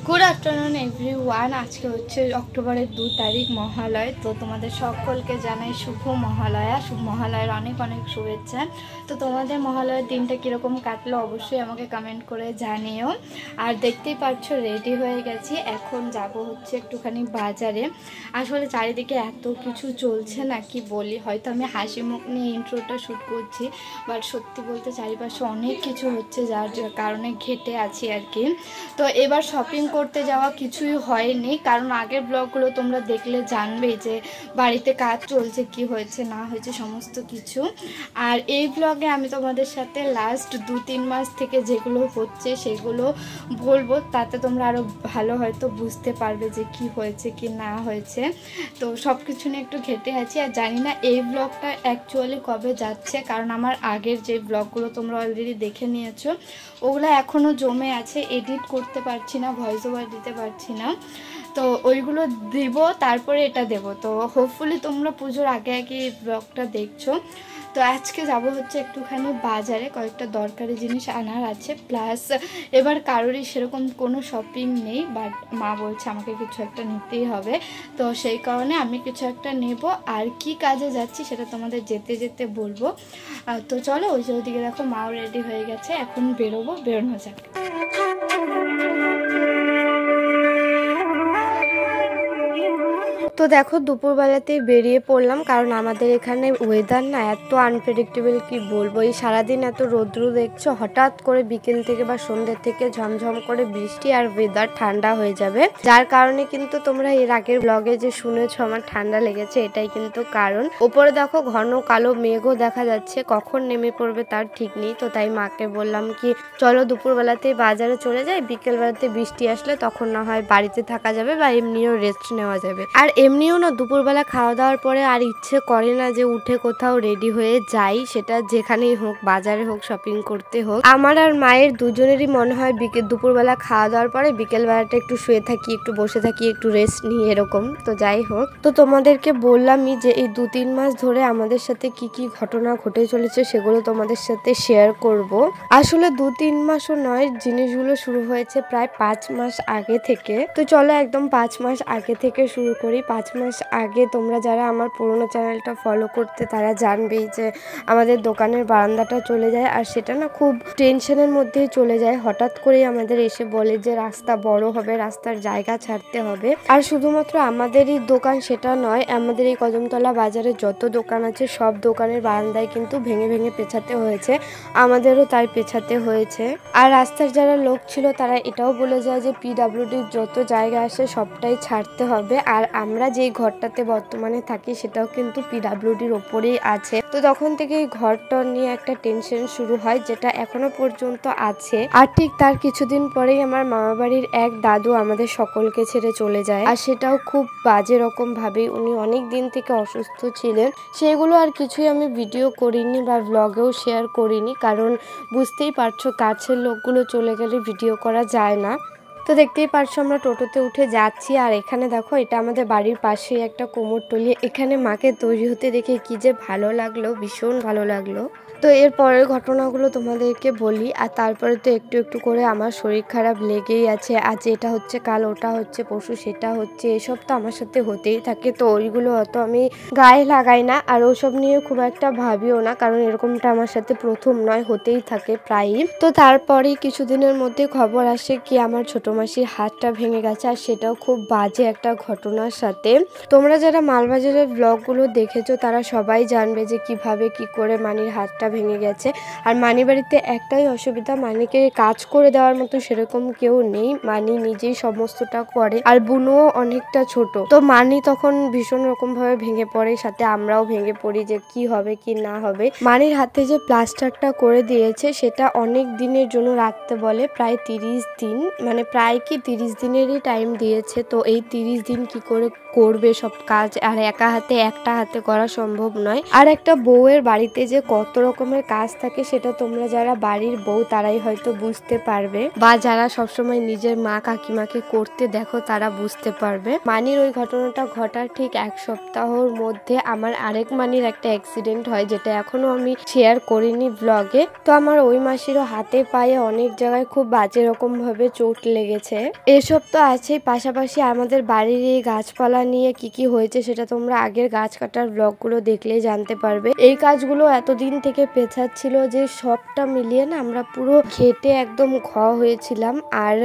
Good afternoon everyone. आज के হচ্ছে অক্টোবরের 2 তারিখ মহালয়। তো তোমাদের সকলকে জানাই শুভ মহালয়া। শুভ মহালয়ার অনেক অনেক শুভেচ্ছা। তো তোমাদের মহালয়ার দিনটা কীরকম কাটলো অবশ্যই আমাকে কমেন্ট করে জানিও। আর দেখতেই পাচ্ছ রেডি হয়ে গেছি, এখন যাব হচ্ছে একটুখানি বাজারে। আসলে চারিদিকে এত কিছু চলছে না কি বলি, হয়তো আমি হাসি মুখ নিয়ে ইন্ট্রোটা শ্যুট করছি, বাট সত্যি বলতে চারিপাশে অনেক কিছু হচ্ছে যার কারণে ঘেটে আছি আর কি। তো এবার শপিং করতে যাওয়া কিছুই হয়নি, কারণ আগের ব্লগগুলো তোমরা দেখলে জানবেই যে বাড়িতে কাজ চলছে, কি হয়েছে না হয়েছে সমস্ত কিছু। আর এই ব্লগে আমি তোমাদের সাথে লাস্ট 2-3 মাস থেকে যেগুলো হচ্ছে সেগুলো বলবো, তাতে তোমরা আরও ভালো হয়তো বুঝতে পারবে যে কি হয়েছে কি না হয়েছে। তো সব কিছু নিয়ে একটু ঘেটে আছি। আর জানি না এই ব্লগটা অ্যাকচুয়ালি কবে যাচ্ছে, কারণ আমার আগের যে ব্লগগুলো তোমরা অলরেডি দেখে নিয়েছো ওগুলো এখনও জমে আছে, এডিট করতে পারছি না, ভয়েস ওভার দিতে পারছি না। তো ওইগুলো দিব, তারপরে এটা দেব। তো হোপফুলি তোমরা পুজোর আগে আগে এই ব্লগটা দেখছো। তো আজকে যাব হচ্ছে একটুখানি বাজারে, কয়েকটা দরকারি জিনিস আনার আছে। প্লাস এবার কারোরই সেরকম কোনো শপিং নেই, বাট মা বলছে আমাকে কিছু একটা নিতেই হবে, তো সেই কারণে আমি কিছু একটা নেব। আর কি কাজে যাচ্ছি সেটা তোমাদের যেতে যেতে বলবো। তো চলো, ওই যে ওইদিকে দেখো মাও রেডি হয়ে গেছে, এখন বেরোবো, বেরোনো যাক। তো দেখো দুপুরবেলাতেই বেরিয়ে পড়লাম, কারণ আমাদের এখানে ওয়েদার না এত আনপ্রেডিক্টেবল কি বলবো। এই সারাদিন এত রৌদ্র দেখছো, হঠাৎ করে বিকেল থেকে বা সন্ধ্যে থেকে ঝমঝম করে বৃষ্টি আর ওয়েদার ঠান্ডা হয়ে যাবে, যার কারণে কিন্তু তোমরা এর আগের ব্লগে যে শুনেছো আমার ঠান্ডা লেগেছে, এটাই কিন্তু কারণ। উপরে দেখো ঘন কালো মেঘও দেখা যাচ্ছে, কখন নেমে পড়বে তার ঠিক নেই। তো তাই মাকে বললাম কি চলো দুপুরবেলাতেই বাজারে চলে যাই, বিকেলবেলাতে বৃষ্টি আসলে তখন না হয় বাড়িতে থাকা যাবে বা এমনিও রেস্ট নেওয়া যাবে। আর এমনিও না দুপুরবেলা খাওয়া দাওয়ার পরে আর ইচ্ছে করে না যে উঠে কোথাও রেডি হয়ে যাই, সেটা যেখানেই হোক, বাজারে হোক, শপিং করতে হোক। আমার আর মায়ের দুজনেরই মনে হয় দুপুরবেলা খাওয়া দাওয়ার পরে বিকেলবেলাটা একটু শুয়ে থাকি, একটু বসে থাকি, একটু রেস্ট নিই এরকম। তো যাই হোক, তো তোমাদেরকে বললামই যে এই 2-3 মাস ধরে আমাদের সাথে কি কি ঘটনা ঘটে চলেছে সেগুলো তোমাদের সাথে শেয়ার করব। আসলে 2-3 মাসও নয়, জিনিসগুলো শুরু হয়েছে প্রায় 5 মাস আগে থেকে। তো চলো একদম 5 মাস আগে থেকে শুরু করি। 5 মাস আগে তোমরা যারা আমার পুরোনো চ্যানেলটা ফলো করতে তারা জানবেই যে আমাদের দোকানের বারান্দাটা চলে যায়, আর সেটা না খুব টেনশনের মধ্যেই চলে যায়। হঠাৎ করেই আমাদের এসে বলে যে রাস্তা বড় হবে, রাস্তার জায়গা ছাড়তে হবে। আর শুধুমাত্র আমাদেরই দোকান সেটা নয়, আমাদের এই কদমতলা বাজারে যত দোকান আছে সব দোকানের বারান্দায় কিন্তু ভেঙে ভেঙে পেছাতে হয়েছে, আমাদেরও তাই পেছাতে হয়েছে। আর রাস্তার যারা লোক ছিল তারা এটাও বলে যায় যে পিডাব্লিউডির যত জায়গা আসে সবটাই ছাড়তে হবে। আর আমরা যেই ঘরটাতে বর্তমানে থাকি সেটাও কিন্তু পিডাব্লিউডির ওপরেই আছে। তো তখন থেকে এই ঘরটা নিয়ে একটা টেনশন শুরু হয়, যেটা এখনো পর্যন্ত আছে। আর ঠিক তার কিছুদিন পরেই আমার মামা বাড়ির এক দাদু আমাদের সকলকে ছেড়ে চলে যায়, আর সেটাও খুব বাজে রকম ভাবে। উনি অনেক দিন থেকে অসুস্থ ছিলেন, সেগুলো আর কিছুই আমি ভিডিও করিনি বা ব্লগেও শেয়ার করিনি, কারণ বুঝতেই পারছো কাছের লোকগুলো চলে গেলে ভিডিও করা যায় না। তো দেখতেই পারছো আমরা টোটোতে উঠে যাচ্ছি, আর এখানে দেখো এটা আমাদের বাড়ির পাশেই একটা কুমোরটুলি। এখানে মাকে তৈরি হতে দেখে কি যে ভালো লাগলো, ভীষণ ভালো লাগলো। তো এর পরের ঘটনাগুলো তোমাদেরকে বলি, আর তারপরে তো একটু একটু করে আমার শরীর খারাপ লেগেই আছে। আজ এটা হচ্ছে, কাল ওটা হচ্ছে, পরশু সেটা হচ্ছে, এসব তো আমার সাথে হতেই থাকে। তো ওইগুলো অত আমি গায়ে লাগাই না, আর ওসব নিয়ে খুব একটা ভাবিও না, কারণ এরকমটা আমার সাথে প্রথম নয়, হতেই থাকে প্রায়ই। তো তারপরেই কিছুদিনের মধ্যে খবর আসে কি আমার ছোট মাসির হাতটা ভেঙে গেছে, আর সেটাও খুব বাজে একটা ঘটনার সাথে। তোমরা যারা মালবাজারের ব্লগগুলো দেখেছো তারা সবাই জানবে যে কিভাবে কি করে মানির হাতটা ভেঙে গেছে। আর মানি বাড়িতে একটাই অসুবিধা, মানিকে কাজ করে দেওয়ার মতো সেরকম কেউ নেই, মানি নিজেই সমস্তটা করে, আর বুনুও অনেকটা ছোট। তো মানি তখন ভীষণ রকম ভাবে ভেঙে পড়ে, সাথে আমরাও ভেঙে পড়ি যে কি হবে কি না হবে। মানির হাতে যে প্লাস্টারটা করে দিয়েছে সেটা অনেক দিনের জন্য রাখতে বলে, প্রায় 30 দিন, মানে প্রায় কি 30 দিনেরই টাইম দিয়েছে। তো এই 30 দিন কি করে করবে সব কাজ, আর একা হাতে একটা হাতে করা সম্ভব নয়। আর একটা বউয়ের বাড়িতে যে কত রকম রকমের কাজ থাকে সেটা তোমরা যারা বাড়ির বউ তারাই হয়তো বুঝতে পারবে, বা যারা সবসময় নিজের মা কাকিমাকে করতে দেখো তারা বুঝতে পারবে। মানির ওই ঘটনাটা ঘটার ঠিক 1 সপ্তাহর মধ্যে আমার আরেক মানির একটা অ্যাক্সিডেন্ট হয়, যেটা এখনো আমি শেয়ার করিনি ব্লগে। তো আমার ওই মাসিরও হাতে পায়ে অনেক জায়গায় খুব বাজে রকম ভাবে চোট লেগেছে। এসব তো আছেই, পাশাপাশি আমাদের বাড়ির এই গাছপালা নিয়ে কি কি হয়েছে সেটা তোমরা আগের গাছ কাটার ব্লগগুলো দেখলেই জানতে পারবে। এই কাজগুলো এতদিন থেকে পেছাচ্ছিল যে সবটা মিলিয়ে না আমরা পুরো ঘেটে একদম হয়েছিলাম, আর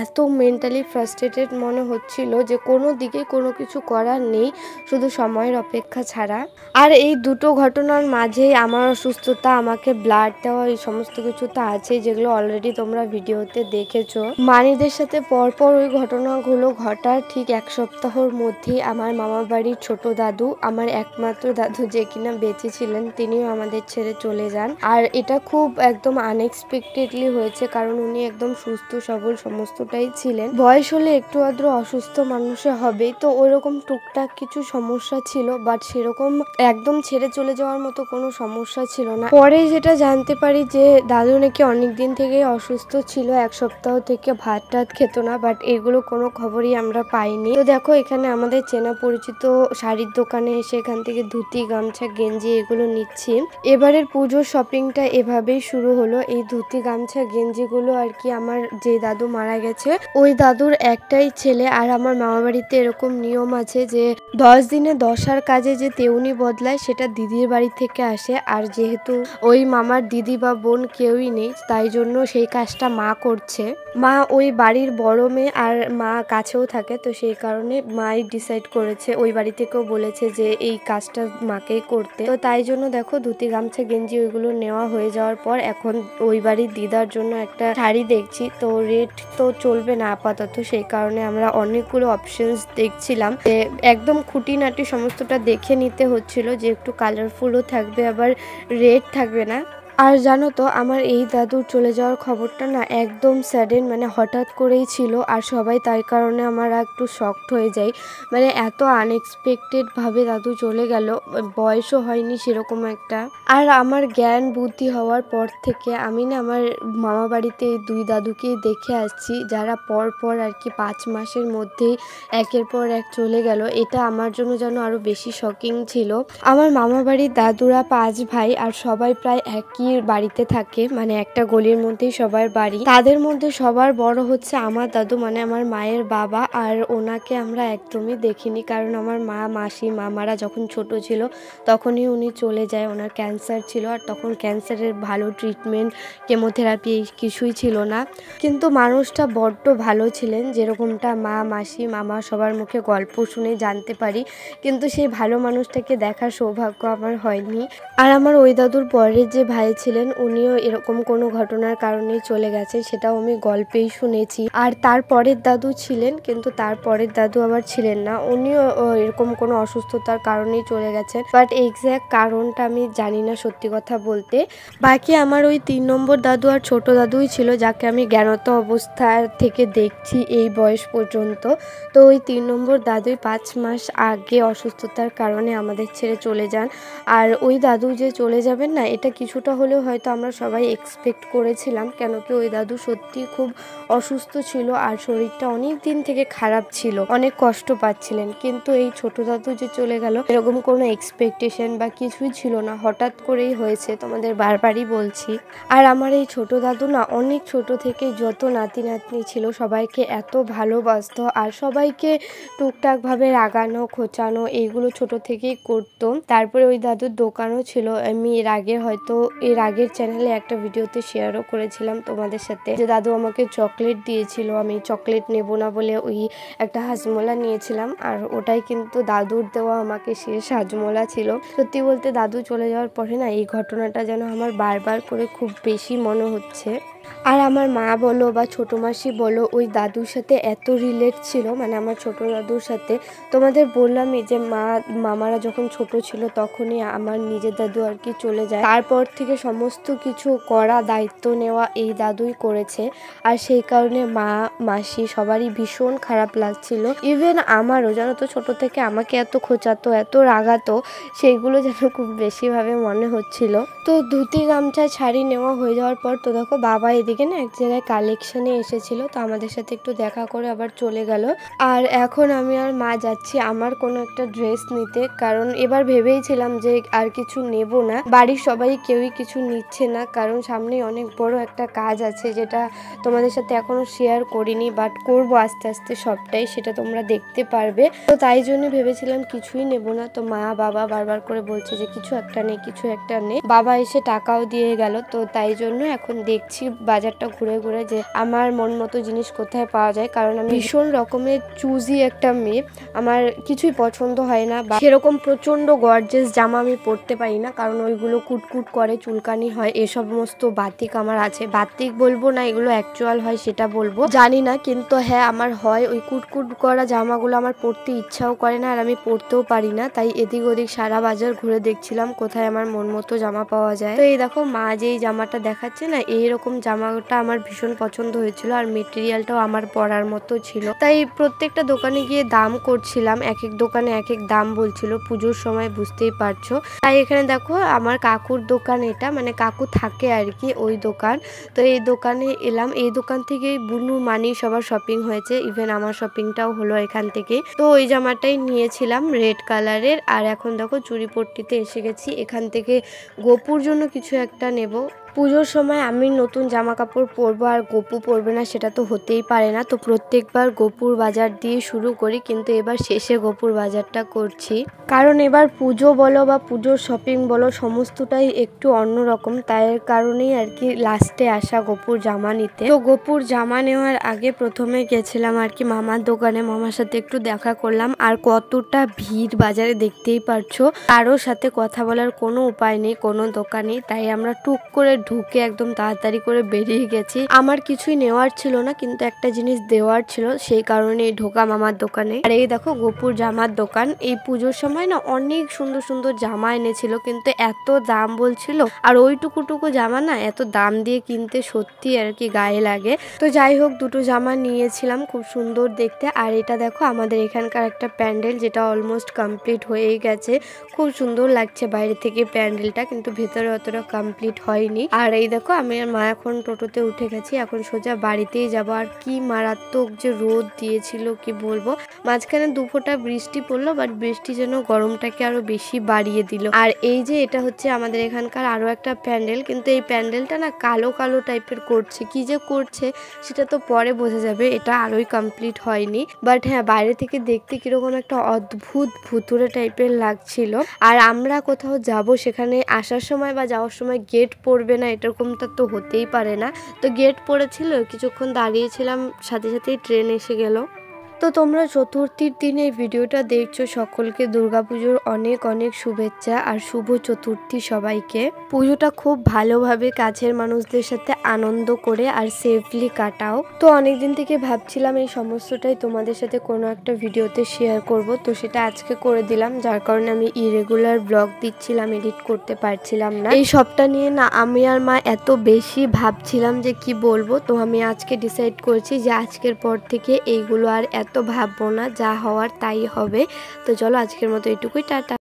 এত মেন্টালি ফ্রাস্ট্রেটেড মনে হচ্ছিল যে কোনো দিকে কোনো কিছু করার নেই, শুধু সময়ের অপেক্ষা ছাড়া। আর এই দুটো ঘটনার মাঝেই আমার অসুস্থতা, আমাকে ব্লাড দেওয়া, এই সমস্ত কিছু তো আছেই, যেগুলো অলরেডি তোমরা ভিডিওতে দেখেছো। মানিদের সাথে পরপর ওই ঘটনাগুলো ঘটার ঠিক 1 সপ্তাহর মধ্যেই আমার মামা বাড়ির ছোট দাদু, আমার একমাত্র দাদু যে কিনা বেঁচে ছিলেন, তিনিও আমাদের ছেড়ে চলে যান। আর এটা খুব একদম আনএক্সপেক্টেডলি হয়েছে, কারণ উনি একদম সুস্থ সবল সমস্তটাই ছিলেন। বয়স হলে একটু আদ্র অসুস্থ মানুষে হবেই, তো ওইরকম টুকটাক কিছু সমস্যা ছিল, বাট সেরকম একদম ছেড়ে চলে যাওয়ার মতো কোনো সমস্যা ছিল না। পরে যেটা জানতে পারি যে দাদু নাকি অনেকদিন থেকেই অসুস্থ ছিল, 1 সপ্তাহ থেকে ভাত টাত খেত না, বাট এগুলো কোনো খবরই আমরা পাইনি। তো দেখো এখানে আমাদের চেনা পরিচিত শাড়ির দোকানে এসে এখান থেকে ধুতি, গামছা, গেঞ্জি এগুলো নিচ্ছি। এবারের পুজোর শপিংটা এভাবেই শুরু হলো। এই ধুতি, গামছা, গেঞ্জিগুলো আর কি আমার যে দাদু মারা গেছে ওই দাদুর একটাই ছেলে, আর আমার মামা বাড়িতে এরকম নিয়ম আছে যে 10 দিনে 10 কাজে যে তেউনি বদলায় সেটা দিদির বাড়ি থেকে আসে, আর যেহেতু ওই মামার দিদি বা বোন কেউই নেই তাই জন্য সেই কাজটা মা করছে। মা ওই বাড়ির বড় মেয়ে আর মা কাছেও থাকে, তো সেই কারণে মাই ডিসাইড করেছে, ওই বাড়ি থেকেও বলেছে যে এই কাজটা মাকেই করতে। তো তাই জন্য দেখো ধুতি, গামছা, গেঞ্জি ওইগুলো নেওয়া হয়ে যাওয়ার পর এখন ওই বাড়ির দিদার জন্য একটা শাড়ি দেখছি। তো রেট তো চলবে না আপাতত, সেই কারণে আমরা অনেকগুলো অপশনস দেখছিলাম, যে একদম খুঁটিনাটি সমস্তটা দেখে নিতে হচ্ছিল যে একটু কালারফুলও থাকবে আবার রেট থাকবে না। আর জানো তো আমার এই দাদুর চলে যাওয়ার খবরটা না একদম স্যাডেন, মানে হঠাৎ করেই ছিল, আর সবাই তাই কারণে আমার একটু শকড হয়ে যাই, মানে এত আনএক্সপেক্টেড ভাবে দাদু চলে গেল, বয়সও হয়নি সেরকম একটা। আর আমার জ্ঞান বুদ্ধি হওয়ার পর থেকে আমি না আমার মামা বাড়িতে এই 2 দাদুকেই দেখে আসছি, যারা পর পর আর কি 5 মাসের মধ্যেই একের পর এক চলে গেল। এটা আমার জন্য যেন আরো বেশি শকিং ছিল। আমার মামা বাড়ির দাদুরা 5 ভাই, আর সবাই প্রায় একই বাড়িতে থাকে, মানে একটা গলির মধ্যেই সবার বাড়ি। তাদের মধ্যে সবার বড় হচ্ছে আমার দাদু, মানে আমার মায়ের বাবা, আর ওনাকে আমরা একদমই দেখিনি, কারণ আমার মা, মাসি, মামারা যখন ছোট ছিল তখনই উনি চলে যায়। ওনার ক্যান্সার ছিল, আর তখন ক্যান্সারের ভালো ট্রিটমেন্ট, কেমোথেরাপি কিছুই ছিল না, কিন্তু মানুষটা বড্ড ভালো ছিলেন, যেরকমটা মা, মাসি, মামা সবার মুখে গল্প শুনে জানতে পারি, কিন্তু সেই ভালো মানুষটাকে দেখার সৌভাগ্য আমার হয়নি। আর আমার ওই দাদুর পরের যে ভাই ছিলেন উনিও এরকম কোনো ঘটনার কারণেই চলে গেছে, সেটাও আমি গল্পেই শুনেছি। আর তার পরের দাদু ছিলেন, কিন্তু তার পরের দাদু আবার ছিলেন না, উনিও এরকম কোনো অসুস্থতার কারণেই চলে গেছেন, বাট এক্স্যাক্ট কারণটা আমি জানি না সত্যি কথা বলতে। বাকি আমার ওই 3 নম্বর দাদু আর ছোট দাদুই ছিল, যাকে আমি জ্ঞানত অবস্থা থেকে দেখছি এই বয়স পর্যন্ত। তো ওই 3 নম্বর দাদুই 5 মাস আগে অসুস্থতার কারণে আমাদের ছেড়ে চলে যান। আর ওই দাদু যে চলে যাবেন না, এটা কিছুটা হলেও হয়তো আমরা সবাই এক্সপেক্ট করেছিলাম, কেন কি ওই দাদু সত্যি খুব অসুস্থ ছিল, আর শরীরটা অনেক দিন থেকে খারাপ ছিল, অনেক কষ্ট পাচ্ছিলেন। কিন্তু এই ছোট দাদু যে চলে গেল এরকম কোনো এক্সপেকটেশন বা কিছুই ছিল না, হঠাৎ করেই হয়েছে, তোমাদের বারবারই বলছি। আর আমার এই ছোট দাদু না অনেক ছোট থেকে যত নাতি নাতনি ছিল সবাইকে এত ভালোবাসতো, আর সবাইকে টুকটাকভাবে রাগানো, খোঁচানো এইগুলো ছোট থেকেই করতো। তারপরে ওই দাদুর দোকানও ছিল, আমি এর আগের চ্যানেলে একটা ভিডিওতে শেয়ারও করেছিলাম তোমাদের সাথে, যে দাদু আমাকে চকলেট দিয়েছিল, আমি চকলেট নেব না বলে ওই একটা হাজমোলা নিয়েছিলাম, আর ওটাই কিন্তু দাদুর দেওয়া আমাকে শেষ হাজমোলা ছিল। সত্যি বলতে দাদু চলে যাওয়ার পরে না এই ঘটনাটা যেন আমার বারবার করে খুব বেশি মনে হচ্ছে। আর আমার মা বলো বা ছোটো মাসি বলো ওই দাদুর সাথে এত রিলেট ছিল, মানে আমার ছোট দাদুর সাথে। তোমাদের বললামই যে মামারা যখন ছোট ছিল তখনই আমার নিজের দাদু আর কি চলে যায়, তারপর থেকে সমস্ত কিছু করা দায়িত্ব নেওয়া এই দাদুই করেছে। আর সেই কারণে মা মাসি সবারই ভীষণ খারাপ লাগছিল। ইভেন আমারও, জানো তো, ছোট থেকে আমাকে এত খোঁচাতো এত রাগাতো, সেইগুলো যেন খুব বেশিভাবে মনে হচ্ছিল। তো ধুতি গামছা শাড়ি নেওয়া হয়ে যাওয়ার পর তো দেখো বাবা এদিকে না এক জায়গায় কালেকশনে এসেছিল, তো আমাদের সাথে একটু দেখা করে আবার চলে গেল। আর এখন আমি আর মা যাচ্ছি আমার কোনো একটা ড্রেস নিতে, কারণ এবার ভেবেইছিলাম যে আর কিছু নেব না, বাড়ির সবাই কেউই কিছু নিচ্ছে না, কারণ সামনে অনেক বড় একটা কাজ আছে যেটা তোমাদের সাথে এখনো শেয়ার করিনি, বাট করব আস্তে আস্তে সবটাই, সেটা তোমরা দেখতে পারবে। তো তাই জন্য ভেবেছিলাম কিছুই নেব না। তো মা বাবা বারবার করে বলছে যে কিছু একটা নেই কিছু একটা নেই, বাবা এসে টাকাও দিয়ে গেল। তো তাই জন্য এখন দেখছি বাজারটা ঘুরে ঘুরে যে আমার মন মতো জিনিস কোথায় পাওয়া যায়, কারণ আমি ভীষণ রকমের চুজি একটা মেয়ে, আমার কিছুই পছন্দ হয় না, বা সেরকম প্রচন্ড গর্জেস জামা আমি পরতে পারি না, কারণ ওইগুলো কুটকুট করে চুলকানি হয়, এ সমস্ত বাতিক আমার আছে। বাতিক বলবো না, এগুলো অ্যাকচুয়াল হয় সেটা বলবো জানি না, কিন্তু হ্যাঁ আমার হয়। ওই কুটকুট করা জামাগুলো আমার পরতে ইচ্ছাও করে না আর আমি পরতেও পারি না, তাই এদিক ওদিক সারা বাজার ঘুরে দেখছিলাম কোথায় আমার মন মতো জামা পাওয়া যায়। তো এই দেখো মা যেই জামাটা দেখাচ্ছে না, এইরকম জামাটা আমার ভীষণ পছন্দ হয়েছিল আর মেটেরিয়ালটাও আমার পরার মতো ছিল, তাই প্রত্যেকটা দোকানে গিয়ে দাম করছিলাম, এক এক দোকানে এক এক দাম বলছিল, পুজোর সময় বুঝতেই পারছো। তাই এখানে দেখো আমার কাকুর দোকান, এটা মানে কাকু থাকে আর কি ওই দোকান। তো এই দোকানে এলাম, এই দোকান থেকে বুনু মানি সবার শপিং হয়েছে, ইভেন আমার শপিংটাও হলো এখান থেকে। তো ওই জামাটাই নিয়েছিলাম রেড কালারের। আর এখন দেখো চুড়ি পট্টিতে এসে গেছি, এখান থেকে গোপুর জন্য কিছু একটা নেব। পুজোর সময় আমি নতুন জামা কাপড় পরবো আর গপু পরবে না সেটা তো হতেই পারে না, তো প্রত্যেকবার গপুর বাজার দিয়ে শুরু করি, কিন্তু এবার শেষে গপুর বাজারটা করছি, কারণ এবার পুজো বলো বা পুজোর শপিং বলো সমস্তটাই একটু অন্যরকম, তাই কারণেই আর কি লাস্টে আসা গপুর জামা নিতে। তো গপুর জামা নেওয়ার আগে প্রথমে গেছিলাম আর কি মামার দোকানে, মামার সাথে একটু দেখা করলাম। আর কতটা ভিড় বাজারে দেখতেই পারছো, কারোর সাথে কথা বলার কোনো উপায় নেই কোনো দোকানে, তাই আমরা টুক করে ঢুকে একদম তাড়াতাড়ি করে বেরিয়ে গেছি। আমার কিছুই নেওয়ার ছিল না, কিন্তু একটা জিনিস দেওয়ার ছিল, সেই কারণে ঢোকা মামার দোকানে। আর এই দেখো গোপুর জামার দোকান, এই পুজোর সময় না অনেক সুন্দর সুন্দর জামা এনেছিল, কিন্তু এত দাম বলছিল, আর ওইটুকুটুকু জামা না এত দাম দিয়ে কিনতে সত্যি আর কি গায়ে লাগে। তো যাই হোক দুটো জামা নিয়েছিলাম, খুব সুন্দর দেখতে। আর এটা দেখো আমাদের এখানকার একটা প্যান্ডেল, যেটা অলমোস্ট কমপ্লিট হয়েই গেছে, খুব সুন্দর লাগছে বাইরে থেকে প্যান্ডেলটা, কিন্তু ভেতরে অতটা কমপ্লিট হয়নি। আর এই দেখো আমি আর মা এখন টোটোতে উঠে গেছি, এখন সোজা বাড়িতেই যাব। আর কি মারাত্মক যে রোদ দিয়েছিল কি বলবো, মাঝখানে দুফোঁটা বৃষ্টি পড়লো, বাট বৃষ্টি যেন গরমটাকে আরো বেশি বাড়িয়ে দিল। আর এই যে এটা হচ্ছে আমাদের এখানকার আরো একটা প্যান্ডেল, কিন্তু এই প্যান্ডেলটা না কালো কালো টাইপের করছে, কি যে করছে সেটা তো পরে বোঝা যাবে, এটা আরোই কমপ্লিট হয়নি। বাট হ্যাঁ বাইরে থেকে দেখতে কিরকম একটা অদ্ভুত ভুতুরে টাইপের লাগছিল। আর আমরা কোথাও যাব সেখানে আসার সময় বা যাওয়ার সময় গেট পড়বে না এরকমটা তো হতেই পারে না, তো গেট পড়েছিল, কিছুক্ষণ দাঁড়িয়েছিলাম, সাথে সাথেই ট্রেন এসে গেল। তো তোমরা চতুর্থীর দিনে এই ভিডিওটা দেখছো, সকলকে দুর্গাপুজোর অনেক অনেক শুভেচ্ছা আর শুভ চতুর্থী সবাইকে। পুজোটা খুব ভালোভাবে কাছের মানুষদের সাথে আনন্দ করে আর সেফলি কাটাও। তো অনেকদিন থেকে ভাবছিলাম এই সমস্তটাই তোমাদের সাথে কোনো একটা ভিডিওতে শেয়ার করব, তো সেটা আজকে করে দিলাম, যার কারণে আমি ইরেগুলার ব্লগ দিচ্ছিলাম, এডিট করতে পারছিলাম না। এই সবটা নিয়ে না আমি আর মা এত বেশি ভাবছিলাম যে কি বলবো, তো আমি আজকে ডিসাইড করেছি যে আজকের পর থেকে এইগুলো আর এত ভাববো না, যা হওয়ার তাই হবে। তো চলো আজকের মতো এইটুকুই, টাটা।